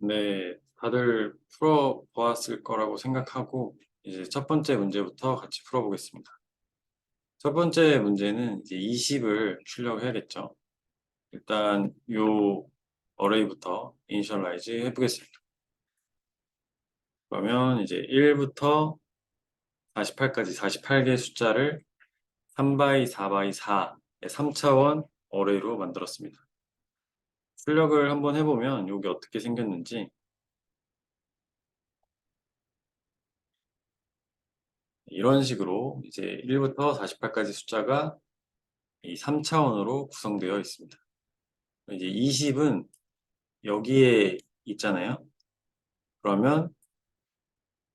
네, 다들 풀어보았을 거라고 생각하고 이제 첫 번째 문제부터 같이 풀어보겠습니다. 첫 번째 문제는 이제 20을 출력해야겠죠. 일단 요 어레이부터 이니셜라이즈 해보겠습니다. 그러면 이제 1부터 48까지 48개의 숫자를 3 x 4 x 4의 3차원 어레이로 만들었습니다. 출력을 한번 해보면 이게 어떻게 생겼는지 이런 식으로 이제 1부터 48까지 숫자가 이 3차원으로 구성되어 있습니다. 이제 20은 여기에 있잖아요. 그러면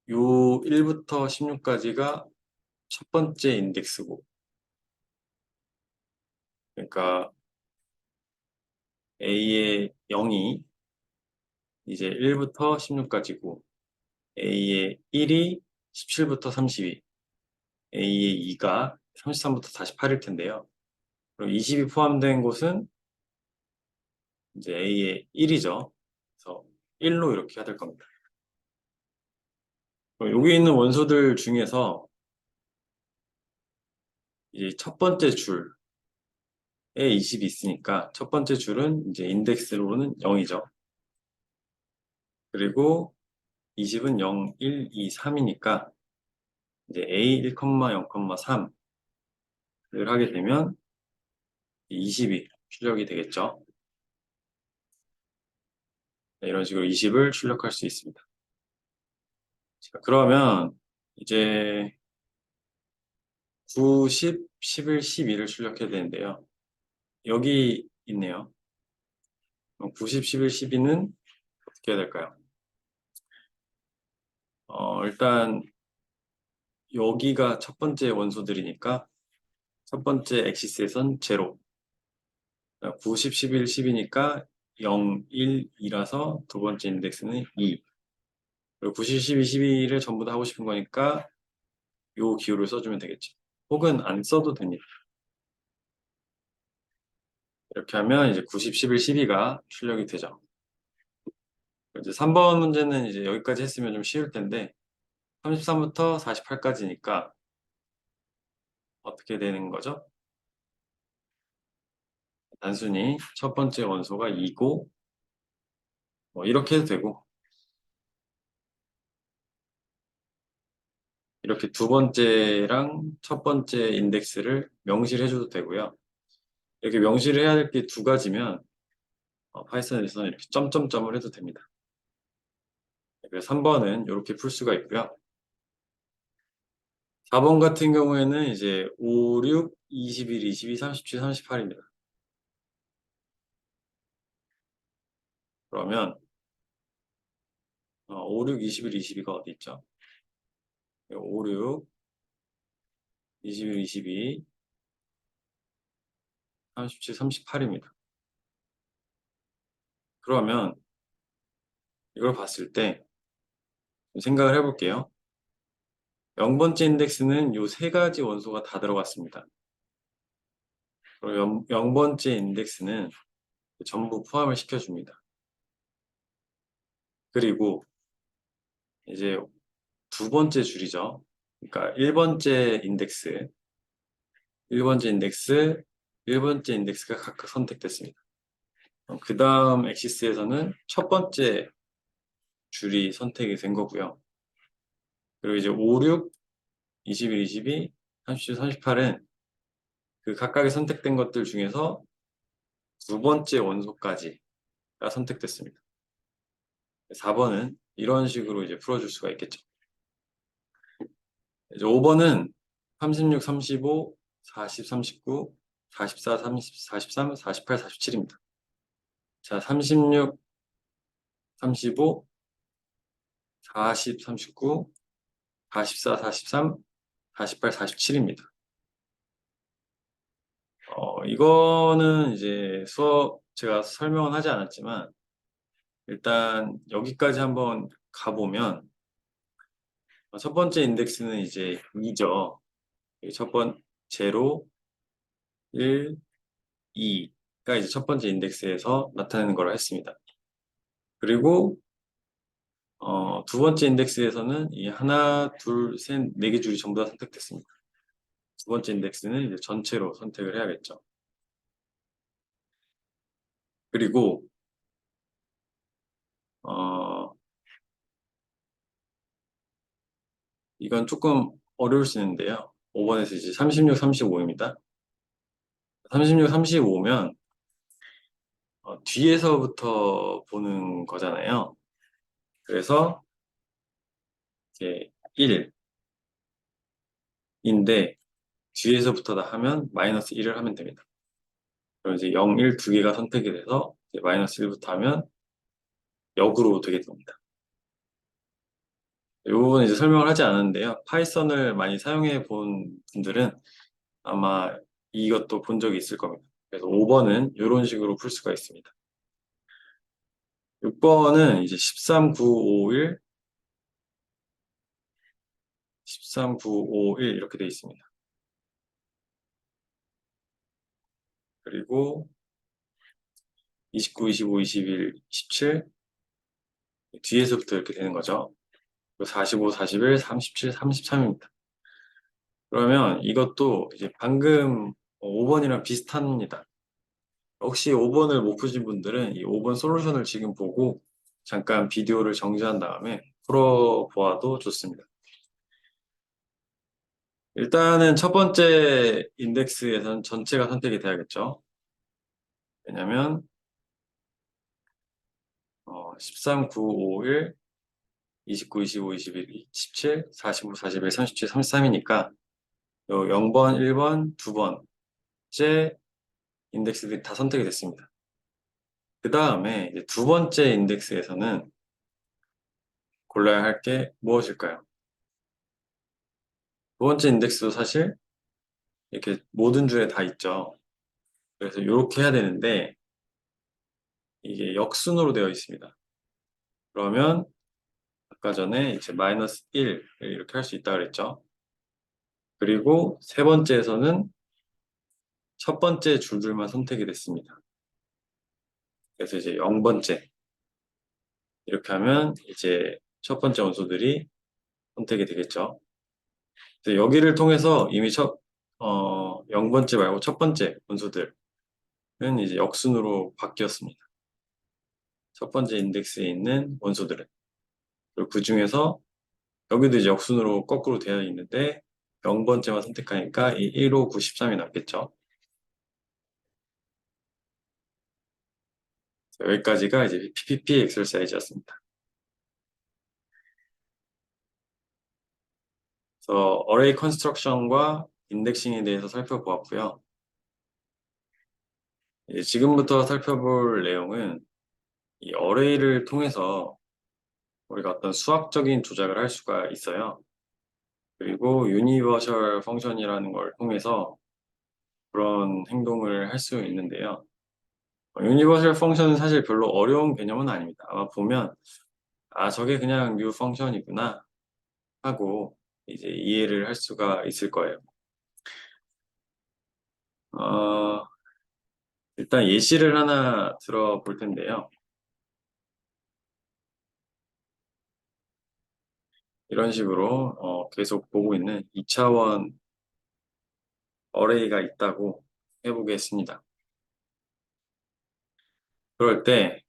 요 1부터 16까지가 첫 번째 인덱스고, 그러니까 A의 0이 이제 1부터 16까지고, A의 1이 17부터 32, A의 2가 33부터 48일 텐데요. 그럼 20이 포함된 곳은 이제 A의 1이죠. 그래서 1로 이렇게 해야 될 겁니다. 여기 있는 원소들 중에서 이제 첫 번째 줄에 20이 있으니까 첫 번째 줄은 이제 인덱스로는 0이죠. 그리고 20은 0, 1, 2, 3이니까 이제 A 1,0,3을 하게 되면 20이 출력이 되겠죠. 네, 이런 식으로 20을 출력할 수 있습니다. 자, 그러면 이제 9, 10, 11, 12를 출력해야 되는데요. 여기 있네요. 90, 11, 12는 어떻게 해야 될까요? 일단 여기가 첫 번째 원소들이니까 첫 번째 엑시스에선 0, 90, 11, 10이니까 0, 1, 2라서 두 번째 인덱스는 2. 그리고 90, 12, 12를 전부 다 하고 싶은 거니까 요 기호를 써주면 되겠죠. 혹은 안 써도 됩니다. 이렇게 하면 이제 90, 11, 12가 출력이 되죠. 이제 3번 문제는 이제 여기까지 했으면 좀 쉬울 텐데 33부터 48까지니까 어떻게 되는 거죠? 단순히 첫 번째 원소가 2고 뭐 이렇게 해도 되고 이렇게 두 번째랑 첫 번째 인덱스를 명시를 해줘도 되고요. 이렇게 명시를 해야 될 게 두 가지면 파이썬에서는 이렇게 점점점을 해도 됩니다. 그래서 3번은 이렇게 풀 수가 있고요. 4번 같은 경우에는 이제 5, 6, 21, 22, 37, 38입니다. 그러면 5, 6, 21, 22가 어디 있죠? 5, 6, 21, 22, 37, 38입니다. 그러면 이걸 봤을 때 생각을 해볼게요. 0번째 인덱스는 이 세 가지 원소가 다 들어갔습니다. 그리고 0번째 인덱스는 전부 포함을 시켜줍니다. 그리고 이제 두 번째 줄이죠. 그러니까 1번째 인덱스, 1번째 인덱스, 1번째 인덱스가 각각 선택됐습니다. 그 다음 엑시스에서는 첫 번째 줄이 선택이 된 거고요. 그리고 이제 5, 6, 21, 22, 37, 38은 그 각각의 선택된 것들 중에서 두 번째 원소까지가 선택됐습니다. 4번은 이런 식으로 이제 풀어줄 수가 있겠죠. 이제 5번은 36, 35, 40, 39, 44, 30, 43, 48, 47입니다. 자, 36, 35, 40, 39, 44, 43, 48, 47입니다. 이거는 이제 수업 제가 설명은 하지 않았지만 일단 여기까지 한번 가보면 첫 번째 인덱스는 이제 2죠. 첫 번째 0, 1, 2가 이제 첫 번째 인덱스에서 나타내는 걸 했습니다. 그리고 두 번째 인덱스에서는 이 하나, 둘, 셋, 네 개 줄이 전부 다 선택됐습니다. 두 번째 인덱스는 이제 전체로 선택을 해야겠죠. 그리고 어, 이건 조금 어려울 수 있는데요. 5번에서 이제 36, 35입니다. 36, 35면 뒤에서부터 보는 거잖아요. 그래서 이제 1인데 뒤에서부터 다 하면 마이너스 1을 하면 됩니다. 그럼 이제 0, 1 두 개가 선택이 돼서 이제 마이너스 1부터 하면 역으로 되게 됩니다. 이 부분은 이제 설명을 하지 않았는데요. 파이썬을 많이 사용해 본 분들은 아마 이것도 본 적이 있을 겁니다. 그래서 5번은 이런 식으로 풀 수가 있습니다. 6번은 이제 13, 9, 5, 1, 13, 9, 5, 1 이렇게 되어 있습니다. 그리고 29, 25, 21, 27 뒤에서부터 이렇게 되는 거죠. 45, 41, 37, 33입니다. 그러면 이것도 이제 방금 5번이랑 비슷합니다. 혹시 5번을 못 푸신 분들은 이 5번 솔루션을 지금 보고 잠깐 비디오를 정지한 다음에 풀어보아도 좋습니다. 일단은 첫 번째 인덱스에서는 전체가 선택이 돼야겠죠. 왜냐면 13, 9, 5, 1, 29, 25, 21, 17, 45, 41, 37, 33이니까 요 0번, 1번, 두 번째 인덱스들이 다 선택이 됐습니다. 그 다음에 두 번째 인덱스에서는 골라야 할 게 무엇일까요? 두 번째 인덱스도 사실 이렇게 모든 줄에 다 있죠. 그래서 이렇게 해야 되는데 이게 역순으로 되어 있습니다. 그러면 아까 전에 이제 마이너스 1 이렇게 할 수 있다 그랬죠. 그리고 세 번째에서는 첫 번째 줄들만 선택이 됐습니다. 그래서 이제 0번째 이렇게 하면 이제 첫 번째 원소들이 선택이 되겠죠. 그래서 여기를 통해서 이미 0번째 말고 첫 번째 원소들은 이제 역순으로 바뀌었습니다. 첫 번째 인덱스에 있는 원소들은. 그리고 그 중에서 여기도 이제 역순으로 거꾸로 되어 있는데 0번째만 선택하니까 이 1, 5, 9, 13이 남겠죠. 여기까지가 이제 PPP 엑설사이즈였습니다. 그래서 어레이 컨스트럭션과 인덱싱에 대해서 살펴보았고요. 이제 지금부터 살펴볼 내용은 이 어레이를 통해서 우리가 어떤 수학적인 조작을 할 수가 있어요. 그리고 유니버셜 펑션이라는 걸 통해서 그런 행동을 할 수 있는데요. 유니버셜 펑션은 사실 별로 어려운 개념은 아닙니다. 아마 보면 저게 그냥 뉴 펑션이구나 하고 이제 이해를 할 수가 있을 거예요. 어, 일단 예시를 하나 들어볼 텐데요. 이런 식으로 계속 보고 있는 2차원 어레이가 있다고 해보겠습니다. 그럴 때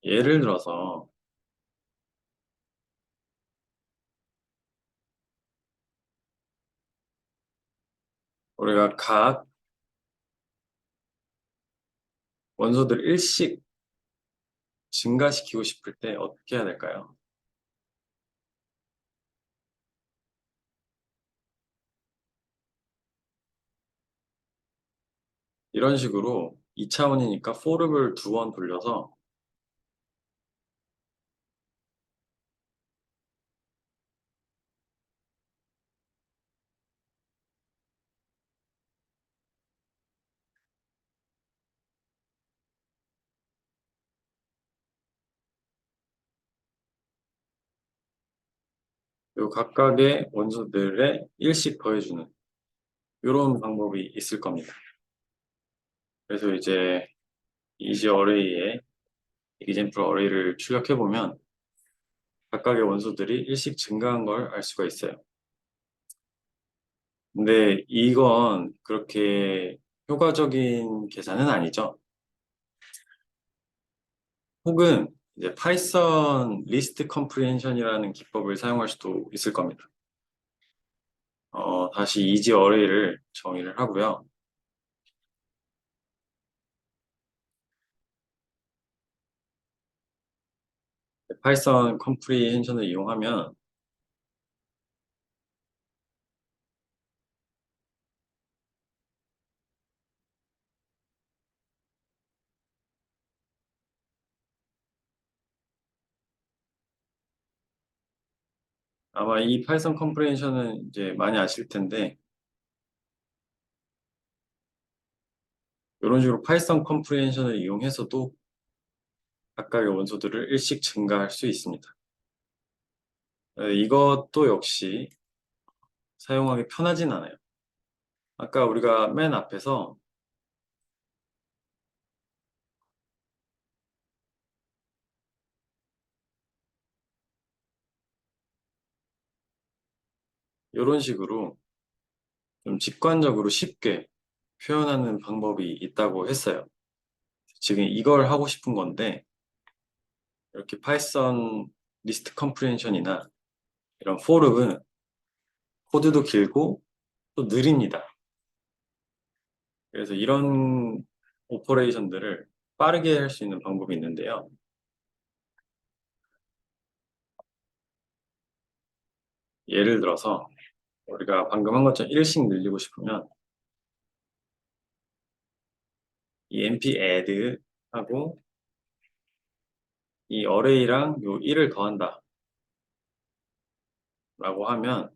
예를 들어서 우리가 각 원소들 일씩 증가시키고 싶을 때 어떻게 해야 될까요? 이런 식으로 2차원이니까 for를 두 번 돌려서 요 각각의 원소들에 일씩 더해주는 이런 방법이 있을 겁니다. 그래서 이제 이지 어레이에 example array를 출력해보면 각각의 원소들이 일씩 증가한 걸 알 수가 있어요. 근데 이건 그렇게 효과적인 계산은 아니죠. 혹은 이제 파이썬 리스트 컴프리헨션이라는 기법을 사용할 수도 있을 겁니다. 다시 이지 어레이를 정의를 하고요. 파이썬 컴프리헨션을 이용하면 아마 이 파이썬 컴프리헨션은 이제 많이 아실 텐데 이런 식으로 파이썬 컴프리헨션을 이용해서도 각각의 원소들을 일씩 증가할 수 있습니다. 이것도 역시 사용하기 편하진 않아요. 아까 우리가 맨 앞에서 이런 식으로 좀 직관적으로 쉽게 표현하는 방법이 있다고 했어요. 지금 이걸 하고 싶은 건데 이렇게 파이썬 리스트 컴프리hension이나 이런 포름은 코드도 길고 또 느립니다. 그래서 이런 오퍼레이션들을 빠르게 할 수 있는 방법이 있는데요. 예를 들어서 우리가 방금 한 것처럼 1씩 늘리고 싶으면 이 np add 하고 이 array랑 요 1을 더한다 라고 하면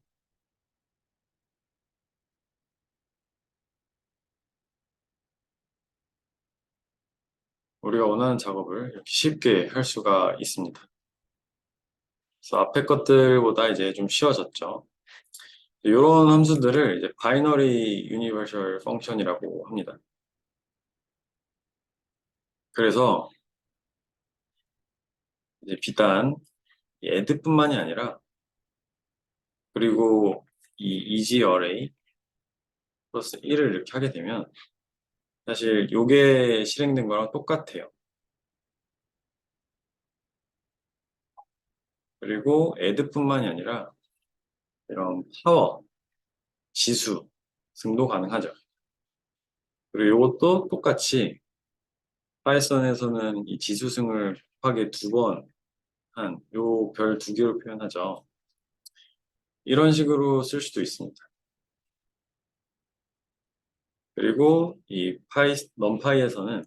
우리가 원하는 작업을 이렇게 쉽게 할 수가 있습니다. 그래서 앞에 것들보다 이제 좀 쉬워졌죠. 이런 함수들을 이제 바이너리 유니버셜 펑션이라고 합니다. 그래서 이제 비단 이 add뿐만이 아니라 그리고 이 easy array 플러스 1을 이렇게 하게 되면 사실 요게 실행된 거랑 똑같아요. 그리고 add뿐만이 아니라 이런 파워, 지수 승도 가능하죠. 그리고 이것도 똑같이 파이썬에서는 이 지수승을 곱하기 2번 한 요 별 2개로 표현하죠. 이런 식으로 쓸 수도 있습니다. 그리고 이 넘파이에서는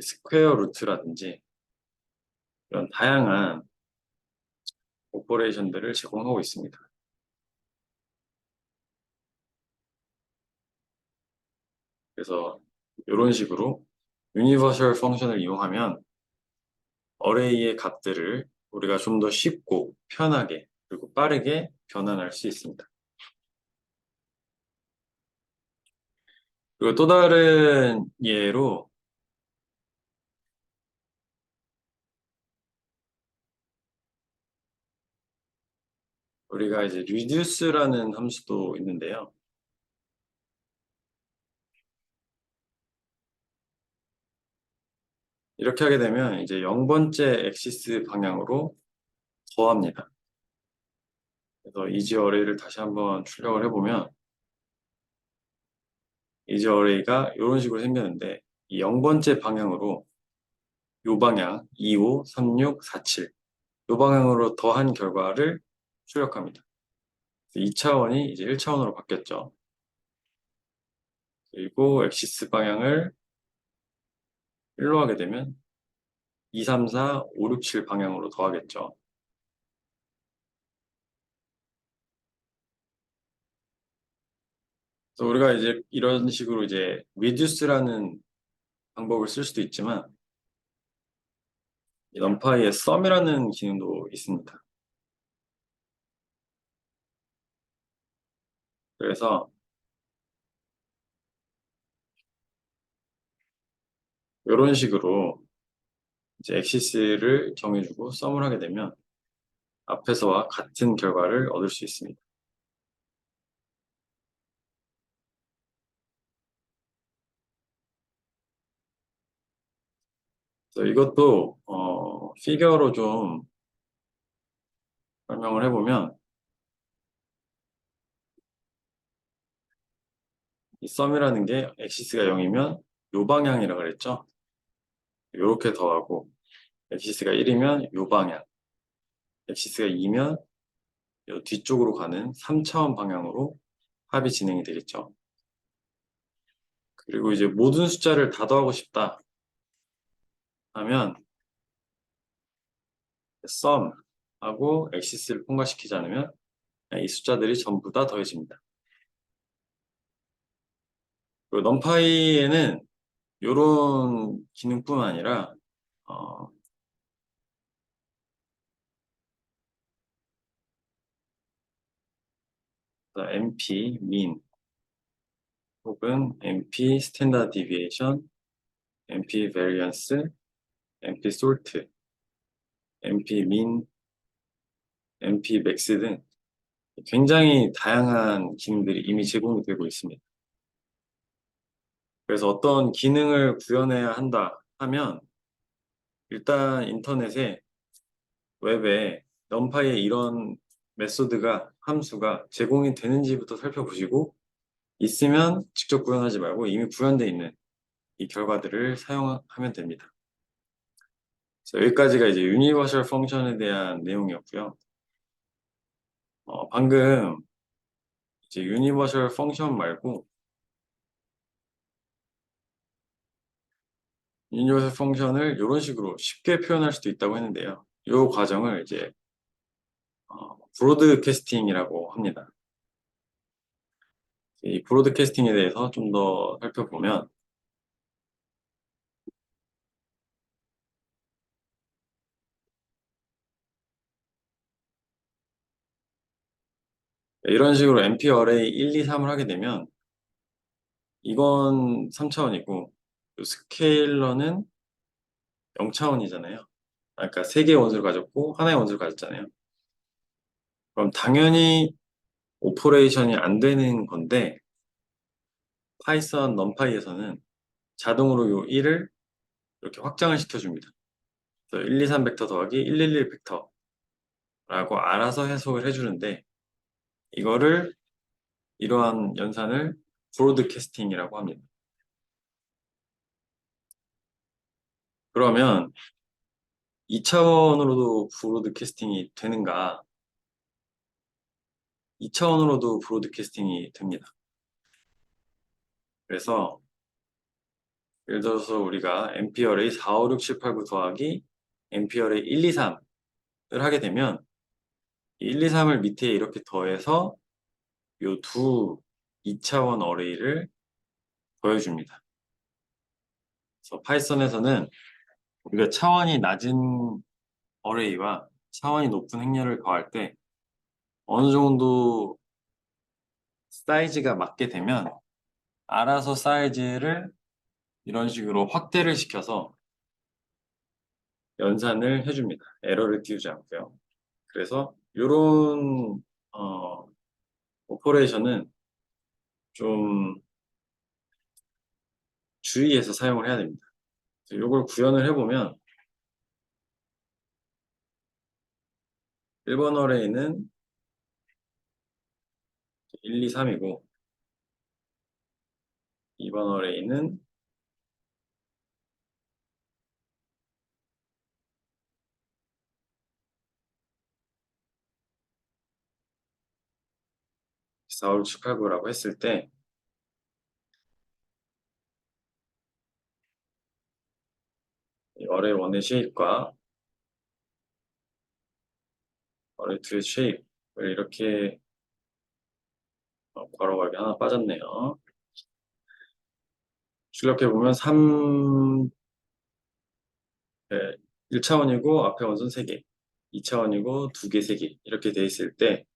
스퀘어 루트라든지 이런 다양한 오퍼레이션들을 제공하고 있습니다. 그래서 이런 식으로 유니버셜 펑션을 이용하면 어레이의 값들을 우리가 좀 더 쉽고 편하게 그리고 빠르게 변환할 수 있습니다. 그리고 또 다른 예로 우리가 이제 reduce라는 함수도 있는데요. 이렇게 하게 되면 이제 0번째 엑시스 방향으로 더합니다. 그래서 이지 어레이를 다시 한번 출력을 해보면 이지 어레이가 이런 식으로 생겼는데 이 0번째 방향으로 요 방향 25, 36, 47 요 방향으로 더한 결과를 출력합니다. 2차원이 이제 1차원으로 바뀌었죠. 그리고 엑시스 방향을 1로 하게 되면 2, 3, 4, 5, 6, 7 방향으로 더하겠죠. 그래서 우리가 이제 이런 식으로 이제 reduce라는 방법을 쓸 수도 있지만 이 numpy에 sum이라는 기능도 있습니다. 그래서 이런 식으로 이제 엑시스를 정해주고 썸을 하게 되면 앞에서와 같은 결과를 얻을 수 있습니다. 그래서 이것도 피겨로 좀 설명을 해보면 이 썸이라는 게 엑시스가 0이면 요 방향이라 그랬죠. 요렇게 더하고 엑시스가 1이면 요 방향, 엑시스가 2면 요 뒤쪽으로 가는 3차원 방향으로 합이 진행이 되겠죠. 그리고 이제 모든 숫자를 다 더하고 싶다 하면 썸하고 엑시스를 통과시키지 않으면 이 숫자들이 전부 다 더해집니다. 그리고 넘파이에는 이런 기능뿐만 아니라 어, MP, mean 혹은 MP, standard deviation, MP variance, MP sort, MP mean, MP max 등 굉장히 다양한 기능들이 이미 제공이 되고 있습니다. 그래서 어떤 기능을 구현해야 한다 하면 일단 인터넷에 웹에 넘파이의 이런 메소드가 함수가 제공이 되는지부터 살펴보시고 있으면 직접 구현하지 말고 이미 구현되어 있는 이 결과들을 사용하면 됩니다. 그래서 여기까지가 이제 유니버셜 펑션에 대한 내용이었고요. 방금 이제 유니버셜 펑션 말고 유니버셜 펑션을 이런 식으로 쉽게 표현할 수도 있다고 했는데요. 이 과정을 이제 브로드캐스팅이라고 합니다. 이 브로드캐스팅에 대해서 좀 더 살펴보면 이런 식으로 MP 어레이 1, 2, 3을 하게 되면 이건 3차원이고 스케일러는 0차원이잖아요. 그러니까 3개의 원소를 가졌고 하나의 원소를 가졌잖아요. 그럼 당연히 오퍼레이션이 안 되는 건데 파이썬 넘파이에서는 자동으로 요 1을 이렇게 확장을 시켜줍니다. 그래서 1, 2, 3 벡터 더하기 111 벡터라고 알아서 해석을 해주는데 이거를 이러한 연산을 브로드캐스팅이라고 합니다. 그러면 2차원으로도 브로드캐스팅이 되는가? 2차원으로도 브로드캐스팅이 됩니다. 그래서 예를 들어서 우리가 MP어레이 4, 5, 6, 7, 8, 9 더하기 MP어레이 1, 2, 3을 하게 되면 1, 2, 3을 밑에 이렇게 더해서 요 두 2차원 어레이를 더해줍니다. 그래서 파이썬에서는 우리가 차원이 낮은 어레이와 차원이 높은 행렬을 더할 때 어느 정도 사이즈가 맞게 되면 알아서 사이즈를 이런 식으로 확대를 시켜서 연산을 해줍니다. 에러를 띄우지 않고요. 그래서 이런 오퍼레이션은 좀 주의해서 사용을 해야 됩니다. 이걸 구현을 해보면 1번 어레이는 1, 2, 3이고 2번 어레이는 4, 5, 6, 7, 8, 9라고 했을 때 어레이 1의 쉐입과 어레이 2의 쉐입을 이렇게 괄호가 여기 하나 빠졌네요. 출력해보면 3, 1차원이고 앞에 원선 3개, 2차원이고 2개, 3개 이렇게 돼 있을 때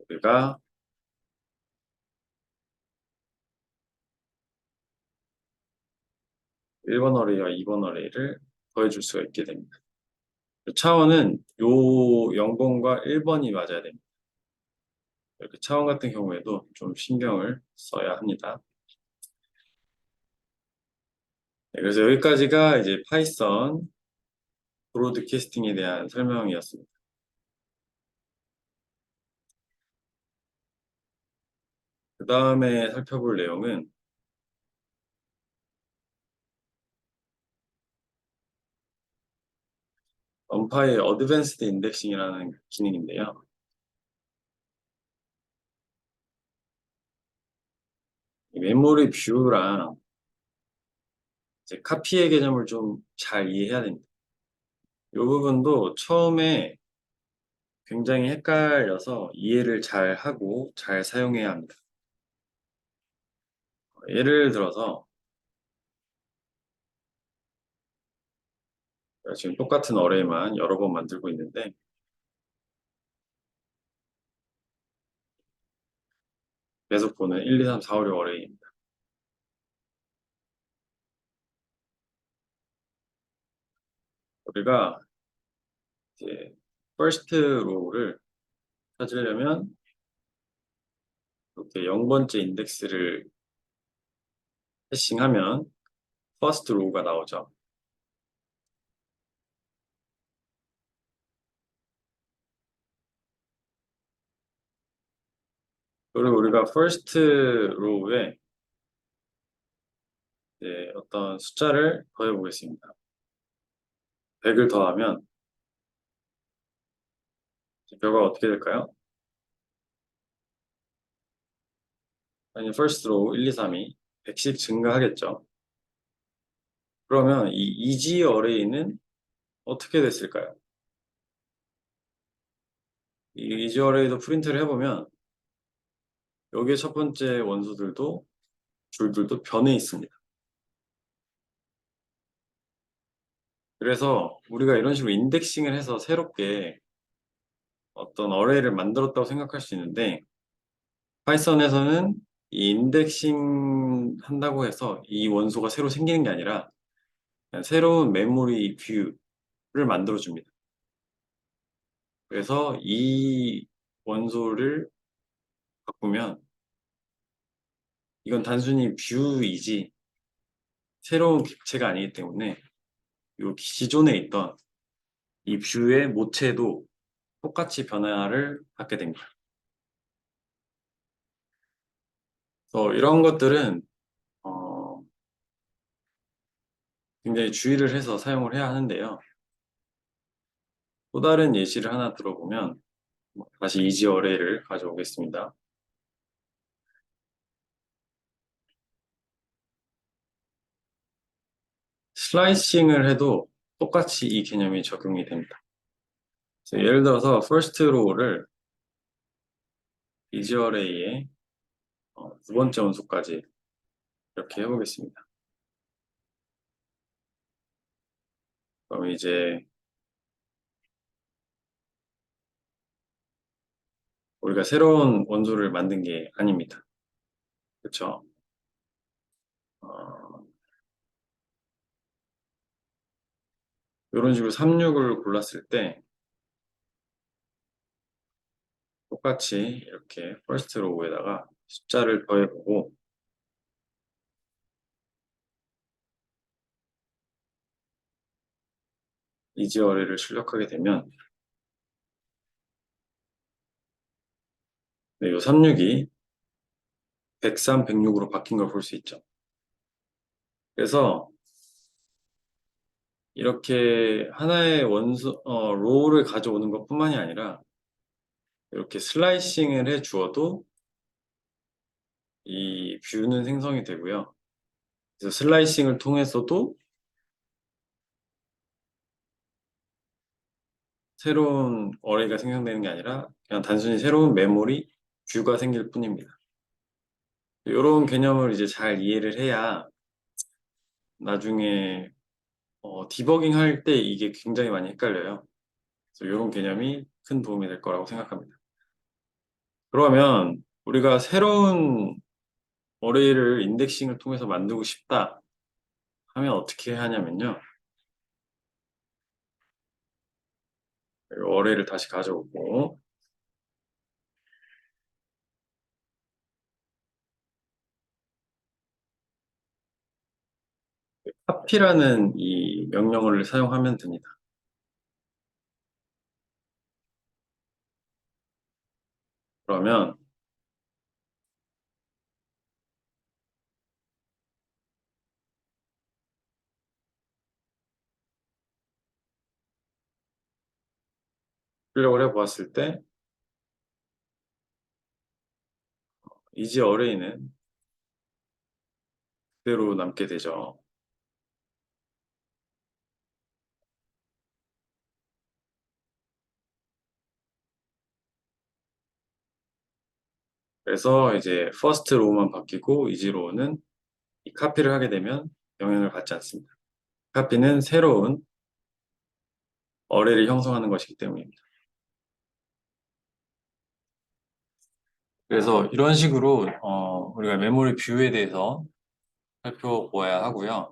우리가 1번 어레이와 2번 어레이를 더해줄 수가 있게 됩니다. 차원은 요 0번과 1번이 맞아야 됩니다. 이렇게 차원 같은 경우에도 좀 신경을 써야 합니다. 네, 그래서 여기까지가 이제 파이썬 브로드캐스팅에 대한 설명이었습니다. 그 다음에 살펴볼 내용은 언파의 어드밴스드 인덱싱이라는 기능인데요. 이 메모리 뷰랑 이제 카피의 개념을 좀 잘 이해해야 됩니다. 이 부분도 처음에 굉장히 헷갈려서 이해를 잘 하고 잘 사용해야 합니다. 예를 들어서 지금 똑같은 어레이만 여러 번 만들고 있는데 계속 보는 1, 2, 3, 4, 5, 6 어레이입니다. 우리가 이제 first row를 찾으려면 이렇게 0번째 인덱스를 해싱하면 first row가 나오죠. 그리고 우리가 first row에 이제 어떤 숫자를 더해 보겠습니다. 100을 더하면 결과가 어떻게 될까요? 아니, first row 1, 2, 3이 100씩 증가하겠죠. 그러면 이 이지 어레이는 어떻게 됐을까요? 이 이지 어레이도 프린트를 해보면 여기에 첫 번째 원소들도 줄들도 변해 있습니다. 그래서 우리가 이런 식으로 인덱싱을 해서 새롭게 어떤 어레이를 만들었다고 생각할 수 있는데 파이썬에서는 이 인덱싱 한다고 해서 이 원소가 새로 생기는 게 아니라 그냥 새로운 메모리 뷰를 만들어 줍니다. 그래서 이 원소를 바꾸면 이건 단순히 뷰이지 새로운 객체가 아니기 때문에 이 기존에 있던 이 뷰의 모체도 똑같이 변화를 갖게 됩니다. 그래서 이런 것들은 어, 굉장히 주의를 해서 사용을 해야 하는데요. 또 다른 예시를 하나 들어보면 다시 이지 어레이를 가져오겠습니다. 슬라이싱을 해도 똑같이 이 개념이 적용이 됩니다. 예를 들어서 first row를 이지 어레이의 두 번째 원소까지 이렇게 해보겠습니다. 그럼 이제 우리가 새로운 원소를 만든 게 아닙니다. 그렇죠? 이런 식으로 36을 골랐을 때 똑같이 이렇게 first row에다가 숫자를 더해보고 이지 어레이를 출력하게 되면 네, 이 36이 103, 106으로 바뀐 걸 볼 수 있죠. 그래서 이렇게 하나의 로우를 가져오는 것뿐만이 아니라 이렇게 슬라이싱을 해 주어도 이 뷰는 생성이 되고요. 그래서 슬라이싱을 통해서도 새로운 어레이가 생성되는 게 아니라 그냥 단순히 새로운 메모리 뷰가 생길 뿐입니다. 이런 개념을 이제 잘 이해를 해야 나중에 디버깅 할 때 이게 굉장히 많이 헷갈려요. 그래서 이런 개념이 큰 도움이 될 거라고 생각합니다. 그러면 우리가 새로운 어레이를 인덱싱을 통해서 만들고 싶다 하면 어떻게 하냐면요. 그리고 어레이를 다시 가져오고, copy라는 이 명령어를 사용하면 됩니다. 그러면 출력을 해보았을 때 이지 어레이는 그대로 남게 되죠. 그래서 이제 first row만 바뀌고 easy row는 이 카피를 하게 되면 영향을 받지 않습니다. 카피는 새로운 어뢰를 형성하는 것이기 때문입니다. 그래서 이런 식으로 우리가 메모리 뷰에 대해서 살펴보아야 하고요.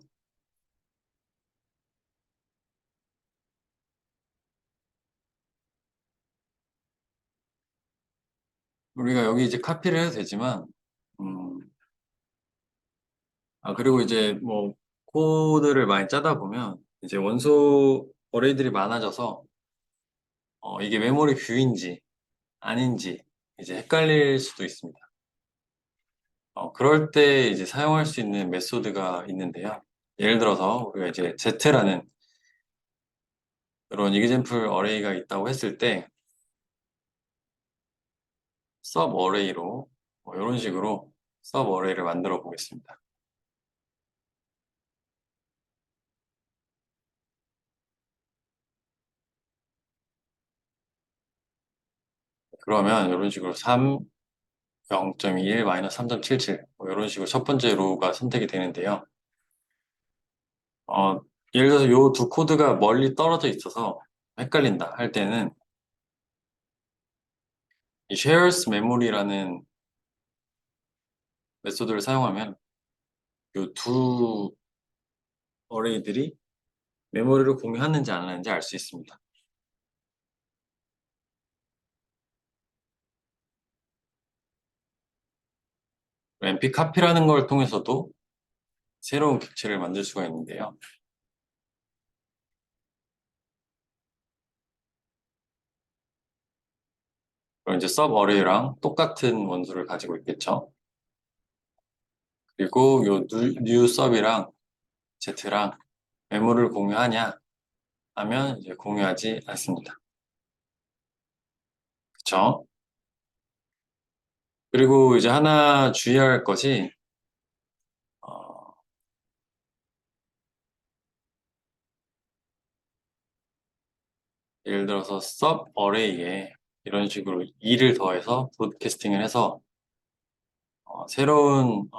우리가 여기 이제 카피를 해도 되지만 음, 그리고 이제 뭐 코드를 많이 짜다 보면 이제 원소 어레이들이 많아져서 이게 메모리 뷰인지 아닌지 이제 헷갈릴 수도 있습니다. 그럴 때 이제 사용할 수 있는 메소드가 있는데요. 예를 들어서 우리가 이제 Z라는 그런 example 어레이가 있다고 했을 때 sub 어레이로 이런 식으로 sub 어레이를 만들어 보겠습니다. 그러면 이런 식으로 3, 0.21, 마이너스 3.77 이런 식으로 첫 번째 로우가 선택이 되는데요. 어, 예를 들어서 이 두 코드가 멀리 떨어져 있어서 헷갈린다 할 때는 이 shares memory라는 메소드를 사용하면 이 두 어레이들이 메모리를 공유하는지 안 하는지 알 수 있습니다. MP 카피라는 걸 통해서도 새로운 객체를 만들 수가 있는데요. 그럼 이제 sub 어레이랑 똑같은 원수를 가지고 있겠죠. 그리고 요 new sub이랑 z랑 메모를 공유하냐 하면 이제 공유하지 않습니다. 그쵸? 그리고 이제 하나 주의할 것이 어, 예를 들어서 sub 어레이에 이런 식으로 2를 더해서 브로드캐스팅을 해서 새로운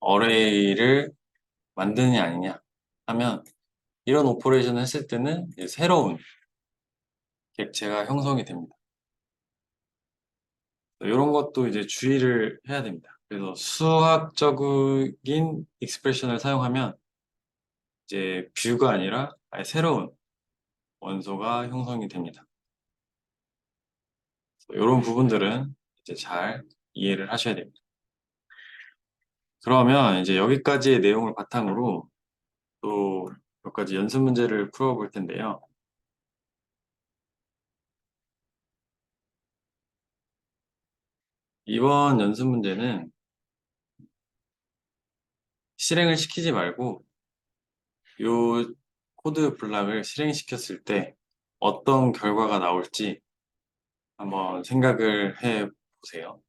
어레이를 만드느냐 아니냐 하면 이런 오퍼레이션을 했을 때는 이제 새로운 객체가 형성이 됩니다. 이런 것도 이제 주의를 해야 됩니다. 그래서 수학적인 익스프레션을 사용하면 이제 뷰가 아니라 아예 새로운 원소가 형성이 됩니다. 이런 부분들은 이제 잘 이해를 하셔야 됩니다. 그러면 이제 여기까지의 내용을 바탕으로 또 몇 가지 연습 문제를 풀어볼 텐데요. 이번 연습 문제는 실행을 시키지 말고 이 코드 블락을 실행시켰을 때 어떤 결과가 나올지 한번 생각을 해 보세요.